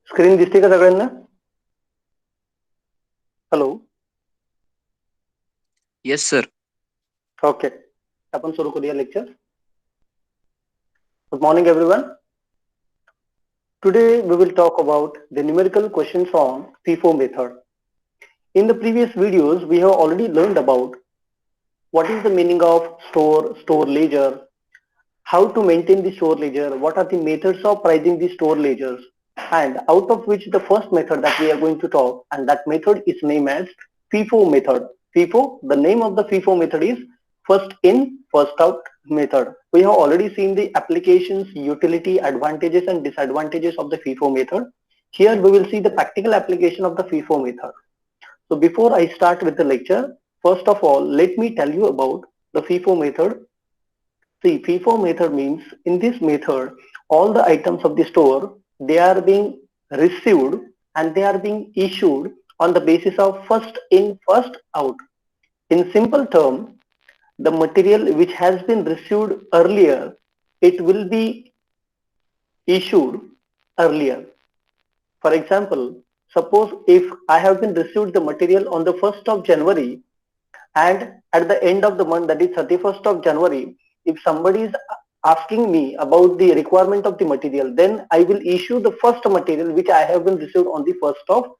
Screen दिसते का सगळ्यांना? हॅलो. Yes sir. ओके, आपण सुरू करूया lecture. Good morning everyone. Today we will talk about the numerical questions on FIFO method. In the previous videos we have already learned about what is the meaning of store ledger, how to maintain the store ledger, what are the methods of pricing the store ledgers, and out of which the first method that we are going to talk, and that method is named as FIFO method. FIFO, the name of the FIFO method is first in first out method. We have already seen the applications, utility, advantages and disadvantages of the FIFO method. Here we will see the practical application of the FIFO method. So before I start with the lecture, first of all let me tell you about the FIFO method. See, FIFO method means in this method all the items of the store, they are being received and they are being issued on the basis of first in first out. In simple term, the material which has been received earlier, it will be issued earlier. For example, suppose if I have been received the material on the 1st of January and at the end of the month, that is 31st of January, if somebody is asking me about the requirement of the material, then I will issue the first material which I have been received on the 1st of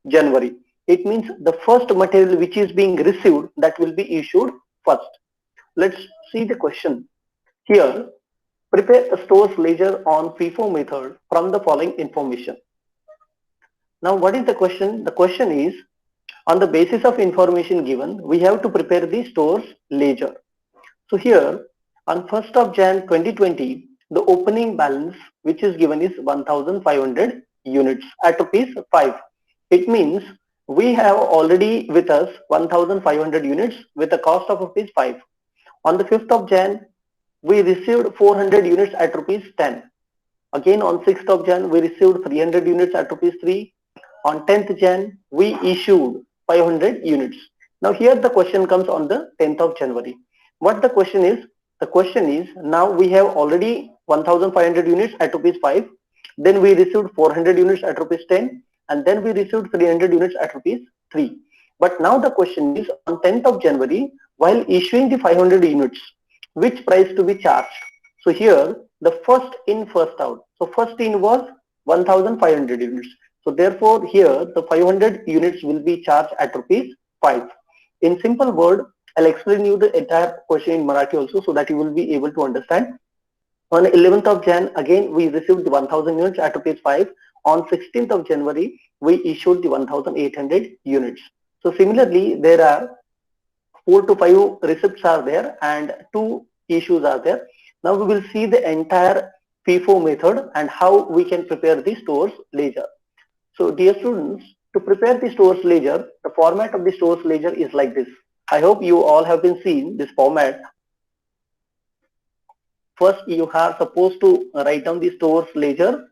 January. It means the first material which is being received, that will be issued first. Let's see the question. Here, prepare a store's ledger on FIFO method from the following information. Now, what is the question? The question is, on the basis of information given, we have to prepare the store's ledger. So here, on 1st of Jan 2020, the opening balance which is given is 1500 units at rupees 5. It means we have already with us 1500 units with a cost of rupees 5. On the 5th of Jan, we received 400 units at rupees 10. Again on 6th of Jan, we received 300 units at rupees 3. On 10th Jan, we issued 500 units. Now here the question comes on the 10th of January. What the question is? The question is, now we have already 1500 units at rupees 5. Then we received 400 units at rupees 10. And then we received 300 units at rupees 3. But now the question is, on 10th of January, while issuing the 500 units, which price to be charged? So here the first in first out. So first in was 1500 units. So therefore here the 500 units will be charged at rupees 5. In simple word, I'll explain you the entire question in Marathi also so that you will be able to understand. On 11th of Jan, again we received the 1000 units at rupees 5. On 16th of January, we issued the 1800 units. So similarly, there are 4 to 5 receipts are there and 2 issues are there. Now we will see the entire FIFO method and how we can prepare the store's ledger. So dear students, to prepare the store's ledger, the format of the store's ledger is like this. I hope you all have been seeing this format. First, you are supposed to write down the store's ledger.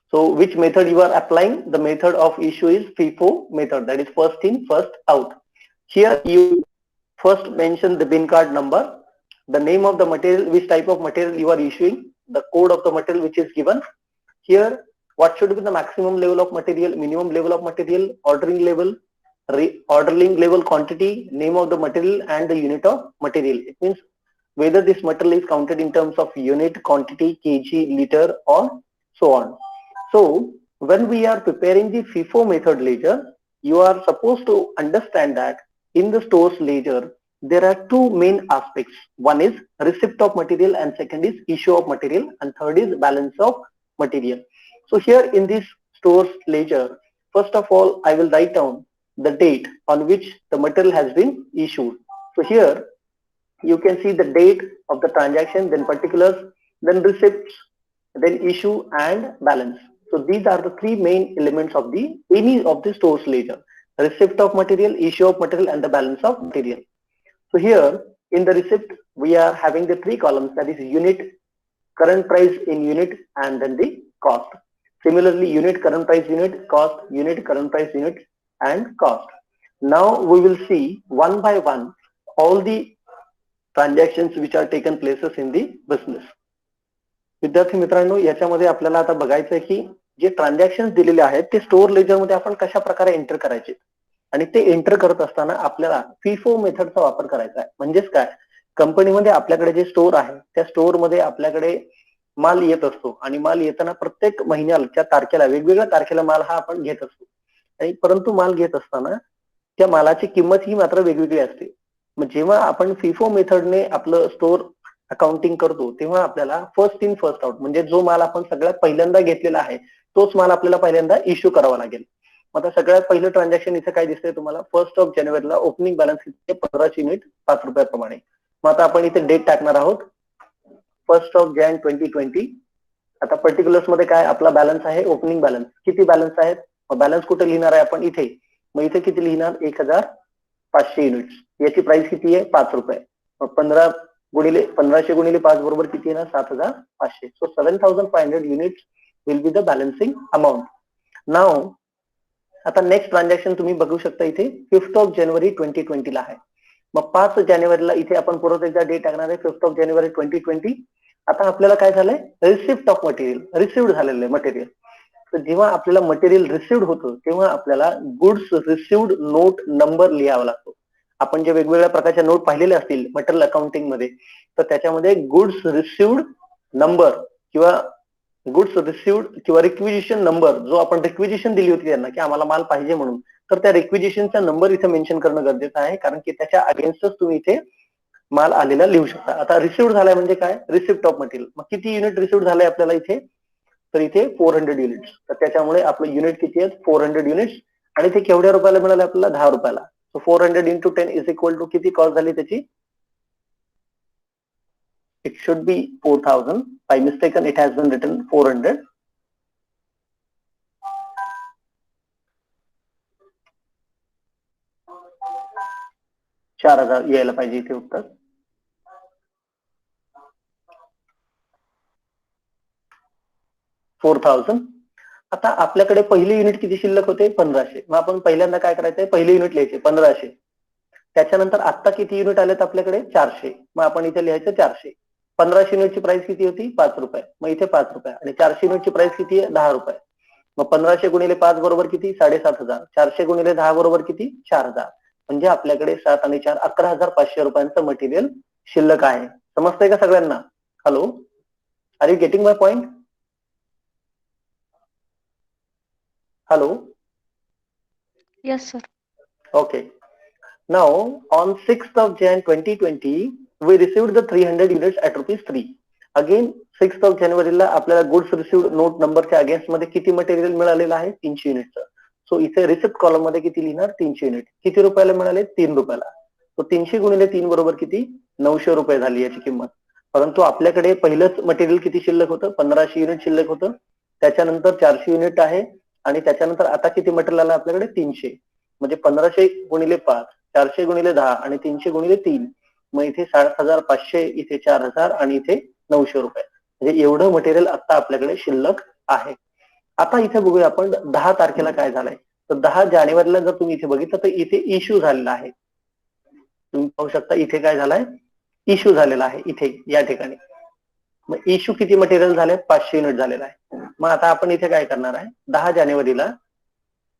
So which method you are applying? The method of issue is FIFO method, that is first in, first out. Here you first mention the bin card number, the name of the material, which type of material you are issuing, the code of the material which is given. Here, what should be the maximum level of material, minimum level of material, ordering level, ordering level quantity, name of the material and the unit of material. It means whether this material is counted in terms of unit, quantity, kg, liter or so on. So when we are preparing the FIFO method ledger, you are supposed to understand that in the store's ledger, there are two main aspects. One is receipt of material and second is issue of material and third is balance of material. So here in this store's ledger, first of all, I will write down the date on which the material has been issued. So here you can see the date of the transaction, then particulars, then receipts, then issue and balance. So these are the three main elements of any of the store's ledger: receipt of material, issue of material and the balance of material. So here in the receipt we are having the three columns, that is unit, current price in unit and then the cost. Similarly, unit, current price unit, cost, unit, current price unit and cost. Now we will see one by one all the transactions which are taken places in the business. विद्यार्थी मित्रांनो, याच्यामध्ये आपल्याला आता बघायचं आहे की जे transaction दिलेले आहेत ते स्टोअर लेजर मध्ये आपण कशा प्रकारे एंटर करायचे, आणि ते एंटर करत असताना आपल्याला FIFO मेथडचा वापर करायचा आहे. म्हणजेच काय, कंपनीमध्ये आपल्याकडे जे स्टोअर आहे त्या स्टोअर मध्ये आपल्याकडे माल येत असतो आणि माल येताना प्रत्येक महिन्याच्या तारखेला, वेगवेगळ्या तारखेला माल हा आपण घेत असतो. आणि परंतु माल घेत असताना त्या मालाची किंमत ही मात्र वेगवेगळी असते. मग जेव्हा आपण FIFO मेथडने आपलं स्टोअर अकाउंटिंग करतो तेव्हा आपल्याला फर्स्ट इन फर्स्ट आउट, म्हणजे जो माल आपण सगळ्यात पहिल्यांदा घेतलेला आहे तोच माल आपल्याला पहिल्यांदा इश्यू करावा लागेल. मग आता सगळ्यात पहिलं ट्रान्झॅक्शन इथे काय दिसतंय तुम्हाला, 1 जानेवारीला ओपनिंग बॅलन्स किती, 1500 युनिट 5 रुपयाप्रमाणे. मग आता आपण इथे डेट टाकणार आहोत 1 जानेवारी 2020. आता पर्टिक्युलर्स मध्ये काय आपला बॅलन्स आहे, ओपनिंग बॅलन्स किती बॅलन्स आहेत, बॅलन्स कुठे लिहिणार आहे आपण इथे. मग इथे किती लिहिणार, 1500 युनिट्स. याची प्राइस किती आहे, 5 रुपये. मग 1500 गुणिले 5 बरोबर किती येणार, 7500. So 7500 units will be the balancing amount. नाव आता नेक्स्ट ट्रान्झॅक्शन तुम्ही बघू शकता इथे 5 जानेवारी 2020 ला आहे. मग 5 जानेवारीला इथे आपण परत एकदा डेट टाकणार आहे 5 जानेवारी 2020. आता आपल्याला काय झालंय, रिसिप्ट ऑफ मटेरियल, रिसिव्ड झालेलं आहे मटेरियल. तर जेव्हा आपल्याला मटेरियल रिसिव्ड होतं तेव्हा आपल्याला गुड्स रिसिव्ड नोट नंबर लिहावा लागतो. आपण जे वेगवेगळ्या प्रकारच्या नोट पाहिलेले असतील मटेरियल अकाउंटिंग मध्ये, तर त्याच्यामध्ये गुड्स रिसिव्ड नंबर किंवा गुड्स रिसिव्ड किंवा रिक्विजिशन नंबर, जो आपण रिक्विजिशन दिली होती त्यांना की आम्हाला माल पाहिजे म्हणून, तर त्या रिक्विजिशनचा नंबर इथे मेन्शन करणं गरजेचं आहे, कारण की त्याच्या अगेन्स्टच तुम्ही इथे माल आलेला लिहू शकता. आता रिसिव्ड झालाय म्हणजे काय, रिसिप्ट ऑफ मटेरियल. मग किती युनिट रिसिव्ड झालंय आपल्याला इथे, तर इथे 400 युनिट्स. तर त्याच्यामुळे आपलं युनिट किती आहेत, 400 युनिट्स. आणि ते केवढ्या रुपयाला मिळाले आपल्याला, 10 रुपयाला. So 400 into 10 is equal to किती कॉस्ट झाली त्याची, it should be 4000. By mistaken it has been written 400. $4000 यायला पाहिजे इथे उत्तर. $4000. आता आपल्याकडे पहिले युनिट किती शिल्लक होते, 1500. मग आपण पहिल्यांदा काय करायचंय, पहिले युनिट लिहायचे 1500. त्याच्यानंतर आता किती युनिट आलेत आपल्याकडे, 400. मग आपण इथे लिहायचं 400. 1500 युनिटची प्राइस किती होती, 5 रुपये. मग इथे 5 रुपये. आणि 400 युनिटची प्राइस किती आहे, 10 रुपये. मग 1500 गुणिले 5 बरोबर किती, 7500. 400 गुणिले 10 बरोबर किती, 4000. म्हणजे आपल्याकडे 7 आणि 4 11,500 रुपयांचं मटेरियल शिल्लक आहे. समजतंय का सगळ्यांना. Hello, are you getting my point. Hello. Yes, sir. Okay. Now on 6th of Jan 2020 we received the 300 units at ₹3. Again 6th of January ला आपल्याला गुड्स रिसिव्ड नोट नंबरच्या अगेन्स्ट मध्ये किती मटेरियल मिळालेलं आहे, 300 युनिटचं. सो इथे रिसिप्ट कॉलम मध्ये किती लिहिणार, 300 युनिट. किती रुपयाला मिळाले, 3 रुपयाला. तो 300 गुणिले 3 बरोबर किती, 900 रुपये झाली याची किंमत. परंतु आपल्याकडे पहिलंच मटेरियल किती शिल्लक होतं, 1500 युनिट शिल्लक होतं. त्याच्यानंतर 400 युनिट आहे आणि त्याच्यानंतर आता किती मटेरियल आलं आपल्याकडे, 300. म्हणजे 1500 गुणिले 5, 400 गुणिले 10 आणि 300 गुणिले 3. मग इथे 7500, इथे 4000 आणि इथे 900 रुपये. म्हणजे एवढं मटेरियल आता आपल्याकडे शिल्लक आहे. आता इथे बघूया आपण 10 तारखेला काय झालंय. तर 10 जानेवारीला जर तुम्ही इथे बघितलं तर इथे इश्यू झालेला आहे. तुम्ही पाहू शकता इथे काय झालंय, इश्यू झालेला आहे इथे या ठिकाणी. मग इश्यू किती मटेरियल झाले, 500 युनिट झालेला आहे. मग आता आपण इथे काय करणार आहे, 10 जानेवारीला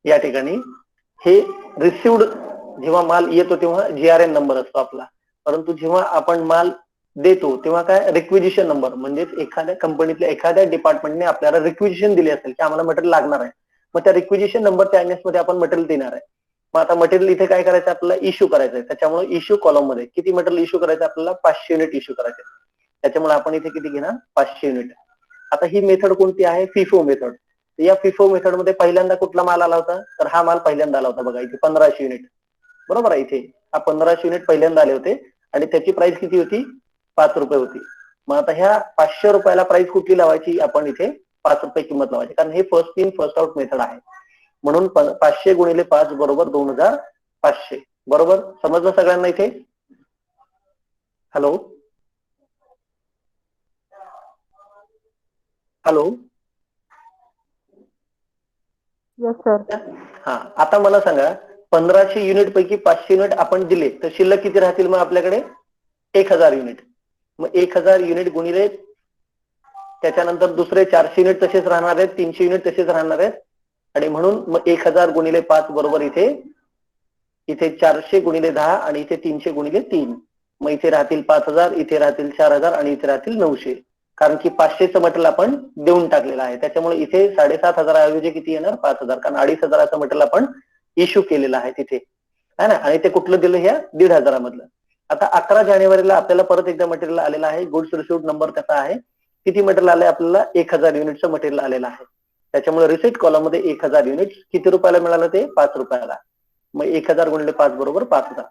या ठिकाणी हे रिसिव्ड, जेव्हा माल येतो तेव्हा GRN नंबर असतो आपला. परंतु जेव्हा आपण माल देतो तेव्हा काय, रिक्विजिशन नंबर, म्हणजे एखाद्या कंपनीतल्या एखाद्या डिपार्टमेंटने आपल्याला रिक्विजिशन दिली असेल की आम्हाला मटेरियल लागणार आहे. मग त्या रिक्विजिशन नंबरच्या अगेन्स्ट मध्ये आपण मटेरियल देणार आहे. मग आता मटेरियल इथे काय करायचं, आपल्याला इश्यू करायचं आहे. त्याच्यामुळे इश्यू कॉलम मध्ये किती मटेरियल इश्यू करायचं आपल्याला, 500 युनिट इश्यू करायचे. त्याच्यामुळे आपण इथे किती घेणार, 500 युनिट. आता ही मेथड कोणती आहे, FIFO मेथड. या FIFO मेथड मध्ये पहिल्यांदा कुठला माल आला होता, तर हा माल पहिल्यांदा आला होता बघा इथे 1500 युनिट. बरोबर आहे, इथे हा 1500 युनिट पहिल्यांदा आले होते आणि त्याची प्राइस किती होती, 5 रुपये होती. मग आता ह्या 500 रुपयाला प्राइस कुठली लावायची, आपण इथे 5 रुपये किंमत लावायची, कारण हे first in first out method आहे. म्हणून 500 गुणिले 5 बरोबर 2500. बरोबर समजलं सगळ्यांना इथे. Hello hello. Yes, sir. हा, आता मला सांगा 1500 युनिट पैकी 500 युनिट आपण दिले तर शिल्लक किती राहतील मग आपल्याकडे, 1000 युनिट. मग 1000 युनिट गुणिले त्याच्यानंतर दुसरे 400 युनिट तसेच राहणार आहेत, 300 युनिट तसेच राहणार आहेत, आणि म्हणून मग 1000 गुणिले 5 बरोबर इथे 400 गुणिले 10 आणि इथे 300 गुणिले 3. मग इथे राहतील 5000, इथे राहतील 4000 आणि इथे राहतील 900. कारण की 500चं मटेरियल आपण देऊन टाकलेलं आहे, त्याच्यामुळे इथे 7500 ऐवजी किती येणार? 5000, कारण 2500चं मटेरियल आपण इश्यू केलेलं आहे तिथे, है ना. आणि ते कुठलं दिलं? ह्या 1500 मधलं. आता 11 जानेवारीला आपल्याला परत एकदा मटेरियल आलेलं आहे. गुड्स रिसिव्ड नंबर त्याचा आहे. किती मटेरियल आलंय आपल्याला? 1000 युनिटचं मटेरियल आलेलं आहे. त्याच्यामुळे रिसिट कॉलम मध्ये 1000 युनिट किती रुपयाला मिळालं? ते 5 रुपयाला. मग 1000 गुणिले 5 बरोबर 5000.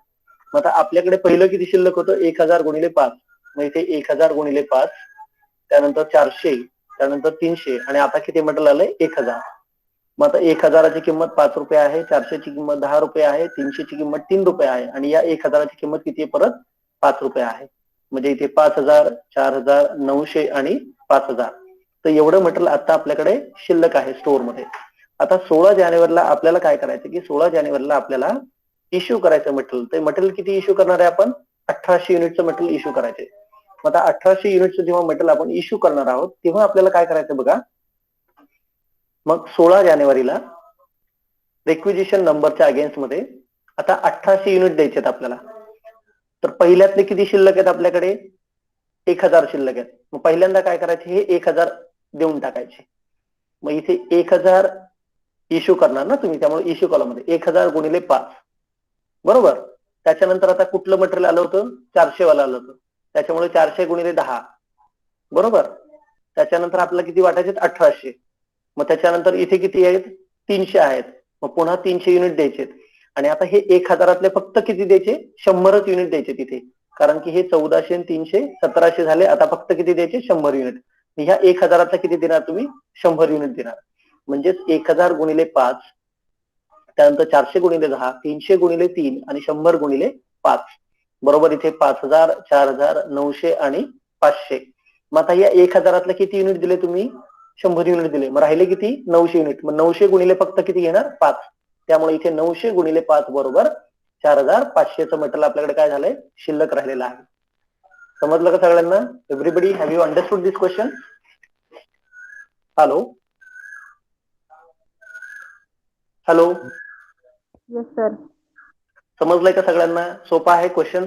मग आता आपल्याकडे पहिलं किती शिल्लक होतं? 1000 गुणिले 5. मग इथे 1000 गुणिले 5, त्यानंतर 400, त्यानंतर 300 आणि आता किती मटेरियल आलंय? 1000. मग आता 1000ची किंमत 5 रुपये आहे, 400ची किंमत 10 रुपये आहे, 300ची किंमत 3 रुपये आहे आणि या 1000ची किंमत किती आहे? परत 5 रुपये आहे. म्हणजे इथे 5000, 4000, 900 आणि 5000. तर एवढं मटेरियल आता आपल्याकडे शिल्लक आहे स्टोअर मध्ये. आता 16 जानेवारीला आपल्याला काय करायचं की 16 जानेवारीला आपल्याला इश्यू करायचं मटेरियल. ते मटेरियल किती इश्यू करणार आहे आपण? 1800 युनिटचं मटेरियल इश्यू करायचे. मग आता 1800 युनिटचं जेव्हा मटेरियल आपण इश्यू करणार आहोत तेव्हा आपल्याला काय करायचं बघा. मग 16 जानेवारीला रिक्विजिशन नंबरच्या अगेन्स्ट मध्ये आता 1800 युनिट द्यायचे आहेत आपल्याला. तर पहिल्यातले किती शिल्लक आहेत आपल्याकडे? 1000 शिल्लक आहेत. मग पहिल्यांदा काय करायचे? हे 1000 देऊन टाकायचे. मग इथे 1000 इश्यू करणार ना तुम्ही, त्यामुळे इश्यू कॉलम मध्ये 1000 गुणिले 5 बरोबर. त्याच्यानंतर आता कुठलं मटेरियल आलं होतं? 400 वाला आलं होतं, त्याच्यामुळे 400 गुणिले 10 बरोबर. त्याच्यानंतर आपल्याला किती वाटायचे? 1800. मग त्याच्यानंतर इथे किती आहेत? 300 आहेत. मग पुन्हा 300 युनिट द्यायचे आणि आता हे 1000तले फक्त किती द्यायचे? 100च युनिट द्यायचे तिथे, कारण की हे 1400 आणि 300 1700 झाले. आता फक्त किती द्यायचे? 100 युनिट. ह्या 1000चा किती देणार तुम्ही? 100 युनिट देणार. म्हणजेच 1000 गुणिले 5, त्यानंतर 400 गुणिले 10, 300 गुणिले 3 आणि 100 गुणिले 5 बरोबर इथे 5000, 4000, 900 आणि 500. मग आता या 1000तले किती युनिट दिले तुम्ही? 100 युनिट दिले. मग राहिले किती? 900 युनिट. मग 900 गुणिले फक्त किती घेणार? 5. त्यामुळे इथे 900 गुणिले 5 बरोबर 4500चं मटेरियल आपल्याकडे काय झालंय? शिल्लक राहिलेलं आहे. समजलं का सगळ्यांना? Everybody, have you understood this question? Hello hello. Yes, sir. समजलंय का सगळ्यांना? सोपा आहे क्वेश्चन.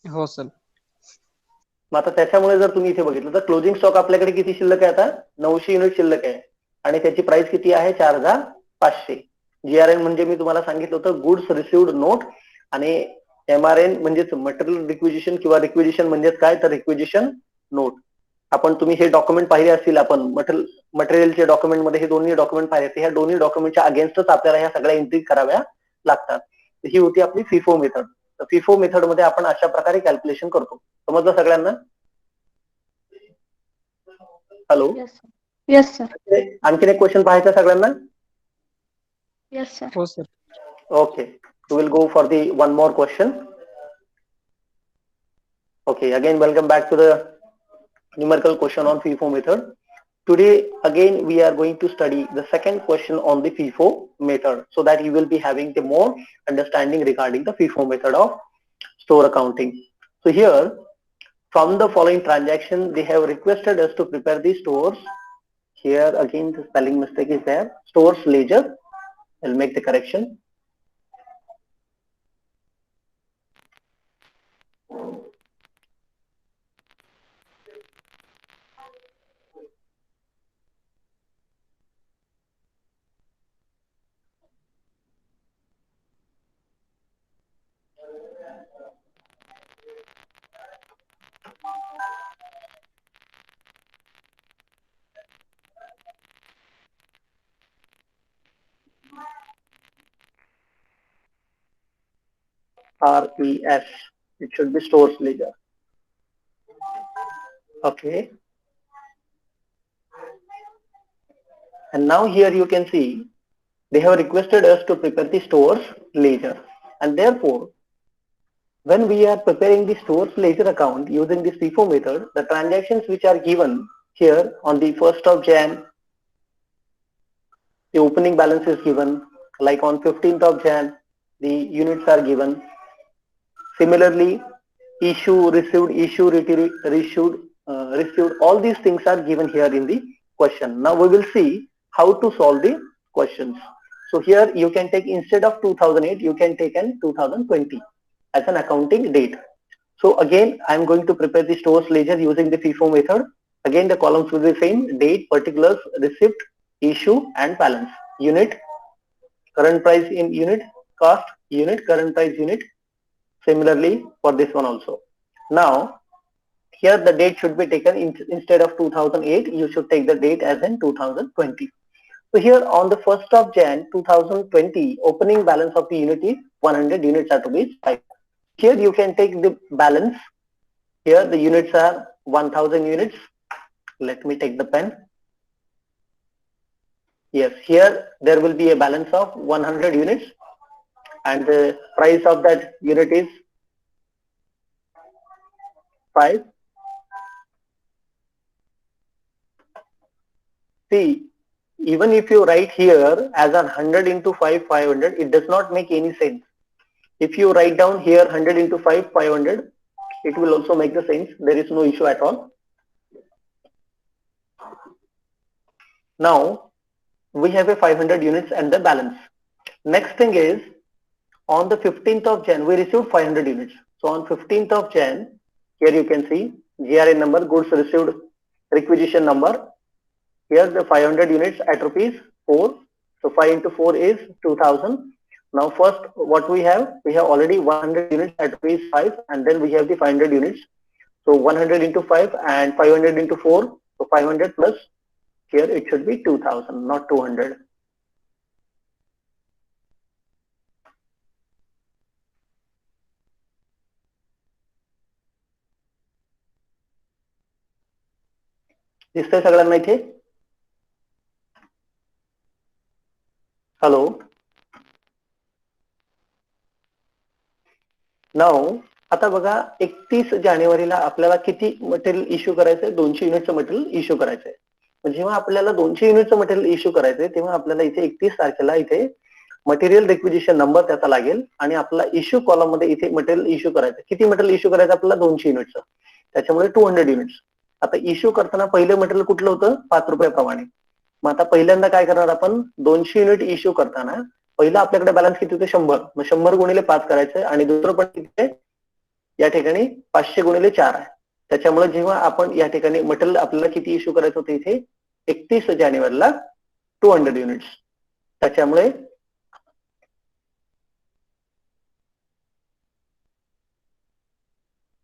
हो सर. मग आता त्याच्यामुळे जर तुम्ही इथे बघितलं तर क्लोजिंग स्टॉक आपल्याकडे किती शिल्लक आहे? आता 900 युनिट शिल्लक आहे आणि त्याची प्राइस किती आहे? 4500. GRN म्हणजे मी तुम्हाला सांगितलं होतं गुड्स रिसिव्ड नोट, आणि MRN म्हणजेच मटेरियल रिक्विजिशन किंवा रिक्विजिशन म्हणजेच काय? तर रिक्विजिशन नोट. आपण तुम्ही हे डॉक्युमेंट पाहिले असतील, आपण मटेरियलचे डॉक्युमेंट मध्ये हे दोन्ही डॉक्युमेंट पाहिले. ह्या दोन्ही डॉक्युमेंटच्या अगेन्स्टच आपल्याला ह्या सगळ्या एंट्री कराव्या लागतात. ही होती आपली फिफो मेथड. तर फिफो मेथड मध्ये आपण अशा प्रकारे कॅल्क्युलेशन करतो. समजलं सगळ्यांना? Hello. Yes, sir. Yes, sir. आणखीन एक क्वेश्चन पाहायचा सगळ्यांना? Yes, sir. हो sir. Okay, we will go for the one more question. Okay, again welcome back to the numerical question on FIFO method. Today again we are going to study the second question on the FIFO method, so that you will be having the more understanding regarding the FIFO method of store accounting. So here, from the following transaction, they have requested us to prepare the stores. Here again the spelling mistake is there. Stores ledger. I'll make the correction. RES. It should be stores ledger. Okay. And now here you can see they have requested us to prepare the stores ledger, and therefore when we are preparing the stores ledger account using this FIFO method, the transactions which are given here on the 1st of Jan, the opening balance is given. Like on 15th of Jan, the units are given. Similarly, issue received, issue received. All these things are given here in the question. Now we will see how to solve the questions. So here you can take, instead of 2008, you can take an 2020 as an accounting date. So again, I'm going to prepare the stores ledger using the FIFO method. Again, the columns will be the same: date, particulars, receipt, issue, and balance. Unit, current price in unit, cost, unit, current price unit. Similarly for this one also. Now, here the date should be taken instead of 2008, you should take the date as in 2020. So here on the 1st of Jan 2020, opening balance of the unit is 100 units are to be 5. Here you can take the balance. Here the units are 1000 units. Let me take the pen. Yes, here there will be a balance of 100 units and the price of that unit is 5. See, even if you write here as 100 into 5, 500, it does not make any sense. If you write down here 100 into 5, 500, it will also make the sense. There is no issue at all. Now, we have a 500 units and the balance. Next thing is, on the 15th of Jan, we received 500 units. So on 15th of Jan, here you can see GRA number, goods received requisition number. Here the 500 units at rupees 4. So 5 into 4 is 2000. Now first what we have already 100 units at rupees 5 and then we have the 500 units. So 100 into 5 and 500 into 4. So 500 plus, here it should be 2000, not 200. दिसतंय सगळ्यांना इथे? Hello. Now आता बघा 31 जानेवारीला आपल्याला किती material issue करायचंय? 200 युनिटचं material issue करायचंय. जेव्हा आपल्याला 200 युनिटचं मटेरियल इश्यू करायचंय तेव्हा आपल्याला इथे 31 तारखेला इथे मटेरियल रिक्विजिशन नंबर त्याचा लागेल आणि आपला इश्यू कॉलम मध्ये इथे मटेरियल इश्यू करायचं. किती मटेरियल इश्यू करायचं आपल्याला? 200 युनिटचं. त्याच्यामुळे 200 युनिट्स. आता इश्यू करताना पहिलं मटेरियल कुठलं होतं? 5 रुपयाप्रमाणे. मग आता पहिल्यांदा काय करणार आपण? 200 युनिट इश्यू करताना पहिला आपल्याकडे बॅलन्स किती होते? 100. मग 100 गुणिले 5 करायचं आणि दुसरं पण किती आहे? या ठिकाणी 500 गुणिले 4 आहे. त्याच्यामुळे जेव्हा आपण या ठिकाणी मटेरियल आपल्याला किती इश्यू करायचं होतं इथे? 31 जानेवारीला 200 युनिट्स. त्याच्यामुळे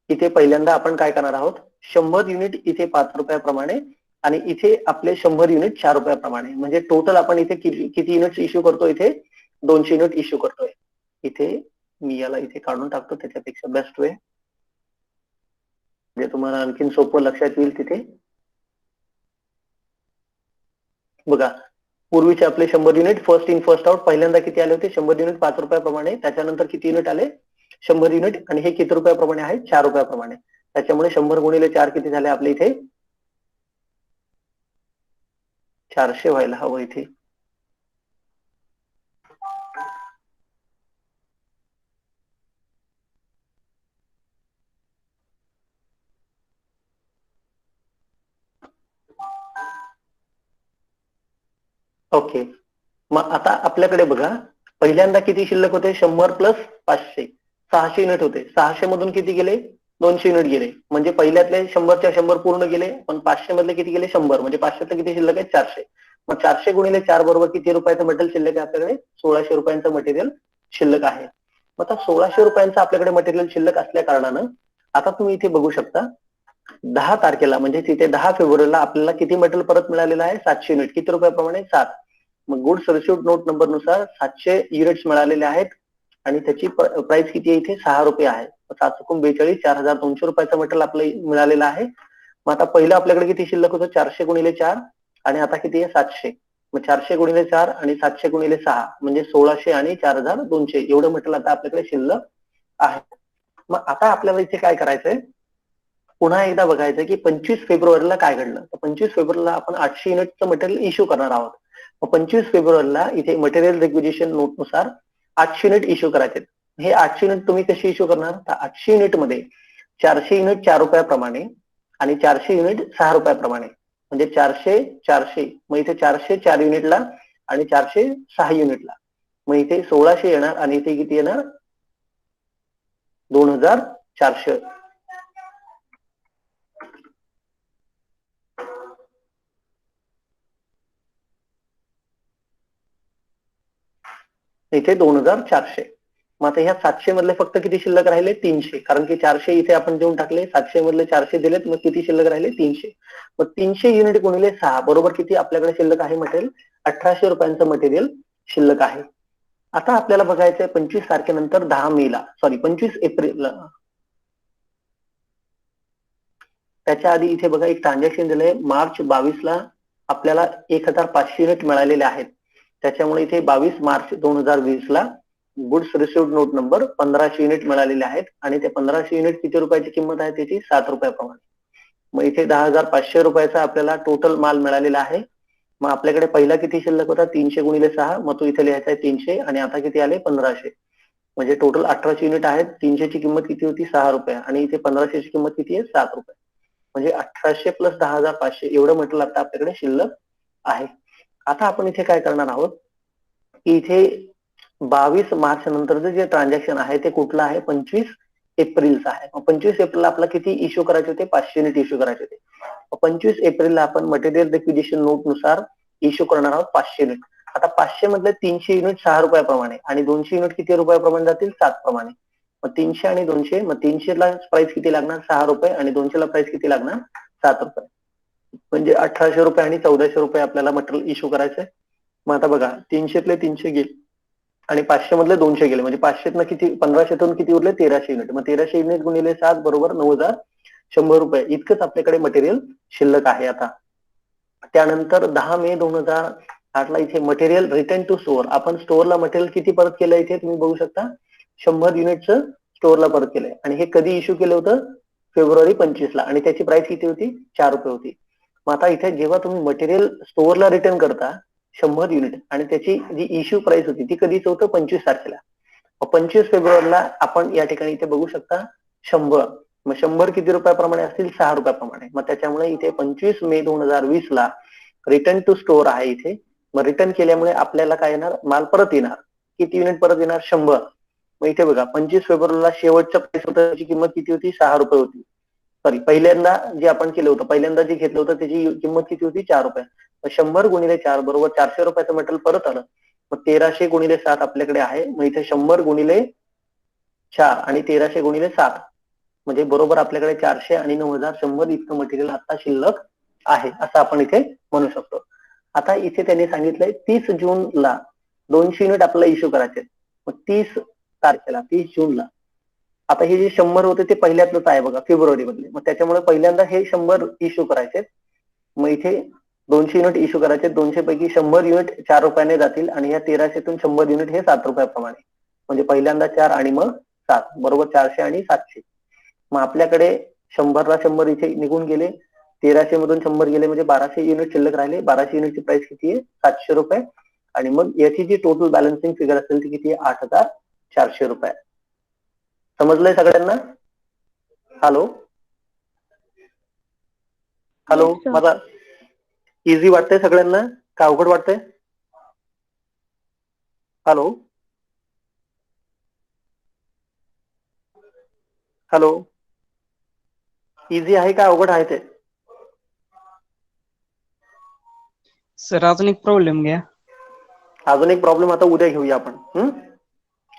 इथे पहिल्यांदा आपण काय करणार आहोत? 100 युनिट इथे 5 रुपयाप्रमाणे आणि इथे आपले 100 युनिट 4 रुपयाप्रमाणे. म्हणजे टोटल आपण इथे किती युनिट्स इश्यू करतो? इथे 200 युनिट इश्यू करतोय. इथे मी याला इथे काढून टाकतो, त्याच्यापेक्षा बेस्ट वे म्हणजे तुम्हाला आणखीन सोपं लक्षात येईल. तिथे बघा, पूर्वीचे आपले 100 unit first in first out पहिल्यांदा किती आले होते? 100 युनिट 5 रुपयाप्रमाणे. त्याच्यानंतर किती युनिट आले? 100 युनिट आणि हे किती रुपयाप्रमाणे आहे? 4 रुपयाप्रमाणे. त्याच्यामुळे 100 गुणिले 4 किती झाले आपले इथे? 400 व्हायला हवं इथे. ओके. मग आता आपल्याकडे बघा, पहिल्यांदा किती शिल्लक होते? 100 प्लस 500, 600 युनिट होते. 600 मधून किती गेले? 200 युनिट गेले. म्हणजे पहिल्यातले 100च्या 100 पूर्ण गेले, पण 500 मधले किती गेले? 100. म्हणजे 500 किती शिल्लक आहे? 400. मग 400 गुणिले 4 बरोबर किती रुपयाचं मटेरियल शिल्लक आहे आपल्याकडे? 1600 रुपयांचं मटेरियल शिल्लक आहे. मग आता 1600 रुपयांचं आपल्याकडे मटेरियल शिल्लक असल्या कारणानं आता तुम्ही इथे बघू शकता 10 तारखेला म्हणजे तिथे 10 फेब्रुवारीला आपल्याला किती मटेरियल परत मिळालेलं आहे? 700 युनिट. किती रुपयाप्रमाणे? 7. मग गुड्स रिसिव्ड नोट नंबर नुसार 700 युनिट्स मिळालेले आहेत आणि त्याची प्राइस किती आहे? इथे 6 रुपये आहे. 742 4200 रुपयाचं मटेरियल आपल्याला मिळालेलं आहे. मग आता पहिलं आपल्याकडे किती शिल्लक होतं? 400 गुणिले 4 आणि आता किती आहे? 700. मग 400 गुणिले 4 आणि 700 गुणिले 6 म्हणजे 1600 आणि 4200 एवढं मटेरियल आता आपल्याकडे शिल्लक आहे. मग आता आपल्याला इथे काय करायचंय? पुन्हा एकदा बघायचं की 25 फेब्रुवारीला काय घडलं. तर 25 फेब्रुवारीला आपण 800 युनिटचं मटेरियल इश्यू करणार आहोत. मग 25 फेब्रुवारीला इथे मटेरियल रिक्विजिशन नोट नुसार 800 युनिट इश्यू करायचे. हे 800 युनिट तुम्ही कशी इश्यू करणार? तर 800 युनिट मध्ये 400 युनिट 4 रुपयाप्रमाणे आणि 400 युनिट 6 रुपयाप्रमाणे, म्हणजे 400 मग इथे 400 4 युनिटला आणि 400 6 युनिटला, मग इथे 1600 येणार आणि इथे किती येणार 2400. इथे 2400. मग आता ह्या 700 मधले फक्त किती शिल्लक राहिले 300, कारण की 400 इथे आपण देऊन टाकले, 700 मधले 400 दिलेत, मग किती शिल्लक राहिले 300. मग 300 युनिट गुणिले 6 बरोबर किती आपल्याकडे शिल्लक आहे मटेरियल 1800 रुपयांचं मटेरियल शिल्लक आहे. आता आपल्याला बघायचंय 25 तारखेनंतर 10 मेला, सॉरी 25 एप्रिलला, त्याच्या आधी इथे बघा एक ट्रान्झॅक्शन दिलंय मार्च 22ला आपल्याला 1500 युनिट मिळालेले आहेत. त्याच्यामुळे इथे 22 मार्च 2020 ला goods received note number 1500 unit मिळालेले आहेत आणि ते 1500 युनिट किती रुपयाची किंमत आहे त्याची 7 रुपयाप्रमाणे. मग इथे 10,500 रुपयाचा आपल्याला टोटल माल मिळालेला आहे. मग आपल्याकडे पहिला किती शिल्लक होता 300 गुणिले 6, मग तो इथे लिहायचा आहे 300 आणि आता किती आले 1500, म्हणजे टोटल 1800 युनिट आहेत. 300 ची किंमत किती होती 6 रुपये आणि इथे 1500 ची किंमत किती आहे 7 रुपये, म्हणजे 1800 प्लस 10,500 एवढं म्हटलं आता आपल्याकडे शिल्लक आहे. आता आपण इथे काय करणार आहोत की इथे 22 मार्च नंतरचं जे ट्रान्झॅक्शन आहे ते कुठलं आहे 25 एप्रिलचं आहे. 25 एप्रिलला आपला किती इश्यू करायचे होते 500 युनिट इश्यू करायचे होते. 25 एप्रिलला आपण मटेरियल रिक्विजिशन नोट नुसार इश्यू करणार आहोत 500 युनिट. आता 500 मधले 300 युनिट 6 रुपयाप्रमाणे आणि 200 युनिट किती रुपयाप्रमाणे जातील 7 प्रमाणे. मग 300 आणि 200, मग 300 ला प्राइस किती लागणार 6 रुपये आणि 200 ला प्राइस किती लागणार 7 रुपये, म्हणजे 1800 रुपये आणि 1400 रुपये आपल्याला मटेरियल इश्यू करायचंय. मग आता बघा 300तले 300 गेले आणि 500 मधले 200 गेले, म्हणजे 500 किती 1500तून किती उरले 1300 युनिट. मग 1300 युनिट गुणिले 7 बरोबर 9100 रुपये इतकंच आपल्याकडे मटेरियल शिल्लक आहे. आता त्यानंतर 10 मे 2008 ला इथे मटेरियल रिटर्न टू स्टोअर, आपण स्टोअरला मटेरियल किती परत केलं इथे तुम्ही बघू शकता 100 युनिटचं स्टोअरला परत केलंय. आणि हे कधी इश्यू केलं होतं फेब्रुवारी 25 ला आणि त्याची प्राइस किती होती 4 रुपये होती. मग आता इथे जेव्हा तुम्ही मटेरियल स्टोअरला रिटर्न करता 100 युनिट आणि त्याची जी इश्यू प्राइस होती ती कधीच होतं 25 तारखेला. 25 फेब्रुवारीला आपण या ठिकाणी इथे बघू शकता 100, मग 100 किती रुपयाप्रमाणे असतील 6 रुपयाप्रमाणे. मग त्याच्यामुळे इथे 25 मे 2020 ला रिटर्न टू स्टोअर आहे इथे. मग रिटर्न केल्यामुळे आपल्याला काय येणार माल परत येणार, किती युनिट परत येणार 100. मग इथे बघा 25 फेब्रुवारीला शेवटचं प्राइस होतं त्याची किंमत किती होती 6 रुपये होती. सॉरी पहिल्यांदा जे आपण केलं होतं पहिल्यांदा जे घेतलं होतं त्याची किंमत किती होती 4 रुपये. 100 गुणिले 4 बरोबर 400 रुपयाचं मटेरियल परत आलं. मग 1300 गुणिले 7 आपल्याकडे आहे. मग इथे 100 गुणिले 4 आणि 1300 गुणिले 7 म्हणजे बरोबर आपल्याकडे 400 आणि 9100 इतकं मटेरियल आता शिल्लक आहे असं आपण इथे म्हणू शकतो. आता इथे त्यांनी सांगितलंय 30 जूनला 200 युनिट आपल्याला इश्यू करायचे. मग 30 तारखेला 30 जूनला आता हे जे 100 होते ते पहिल्यातलंच आहे बघा फेब्रुवारी मधले. मग त्याच्यामुळे पहिल्यांदा हे 100 इश्यू करायचे. मग इथे 200 युनिट इश्यू करायचे. 200 पैकी 100 युनिट 4 रुपयाने जातील आणि या 1300तून 100 युनिट हे 7 रुपयाप्रमाणे, म्हणजे पहिल्यांदा 4 आणि मग 7 बरोबर 400 आणि 700. मग आपल्याकडे 100 ला 100 इथे निघून गेले. 1300 मधून 100 गेले म्हणजे 1200 युनिट शिल्लक राहिले. 1200 युनिटची प्राइस किती आहे 700 रुपये आणि मग याची जी टोटल बॅलन्सिंग फिगर असेल ती किती आहे 8400 रुपये. समजलंय सगळ्यांना? Hello hello Yes, sir. माझा इझी वाटतंय सगळ्यांना का अवघड वाटतंय? हॅलो हॅलो इझी आहे का अवघड आहे ते? सर अजून एक प्रॉब्लेम घ्या. अजून एक प्रॉब्लेम आता उद्या घेऊया आपण.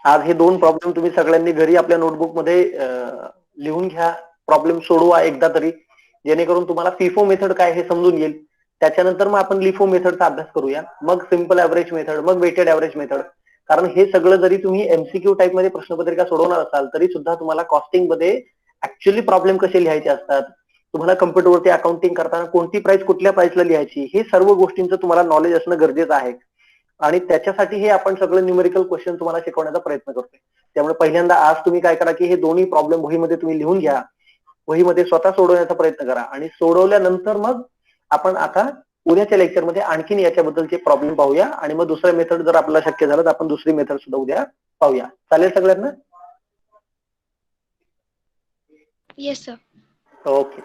आज हे 2 प्रॉब्लेम तुम्ही सगळ्यांनी घरी आपल्या नोटबुक मध्ये लिहून घ्या. प्रॉब्लेम सोडवा एकदा तरी, जेणेकरून तुम्हाला फिफो मेथड काय हे समजून येईल. त्याच्यानंतर मग आपण लिफो मेथडचा अभ्यास करूया, मग सिंपल ऍव्हरेज मेथड, मग वेटेड ऍव्हरेज मेथड. कारण हे सगळं जरी तुम्ही एमसीक्यू टाईप मध्ये प्रश्नपत्रिका सोडवणार असाल तरी सुद्धा तुम्हाला कॉस्टिंग मध्ये ऍक्च्युअली प्रॉब्लेम कसे लिहायचे असतात, तुम्हाला कम्प्युटरवरती अकाउंटिंग करताना कोणती प्राइस कुठल्या प्राइसला लिहायची, हे सर्व गोष्टींचं तुम्हाला नॉलेज असणं गरजेचं आहे. आणि त्याच्यासाठी हे आपण सगळं न्यूमेरिकल क्वेश्चन तुम्हाला शिकवण्याचा प्रयत्न करतोय. त्यामुळे पहिल्यांदा आज तुम्ही काय करा की हे दोन्ही प्रॉब्लेम वहीमध्ये तुम्ही लिहून घ्या, वहीमध्ये स्वतः सोडवण्याचा प्रयत्न करा आणि सोडवल्यानंतर मग आपण आता उद्याच्या लेक्चरमध्ये आणखीन याच्याबद्दलचे प्रॉब्लेम पाहूया आणि मग दुसरा मेथड जर आपल्याला शक्य झालं तर आपण दुसरी मेथड सुद्धा उद्या पाहूया. चालेल सगळ्यांना? Yes, sir. ओके.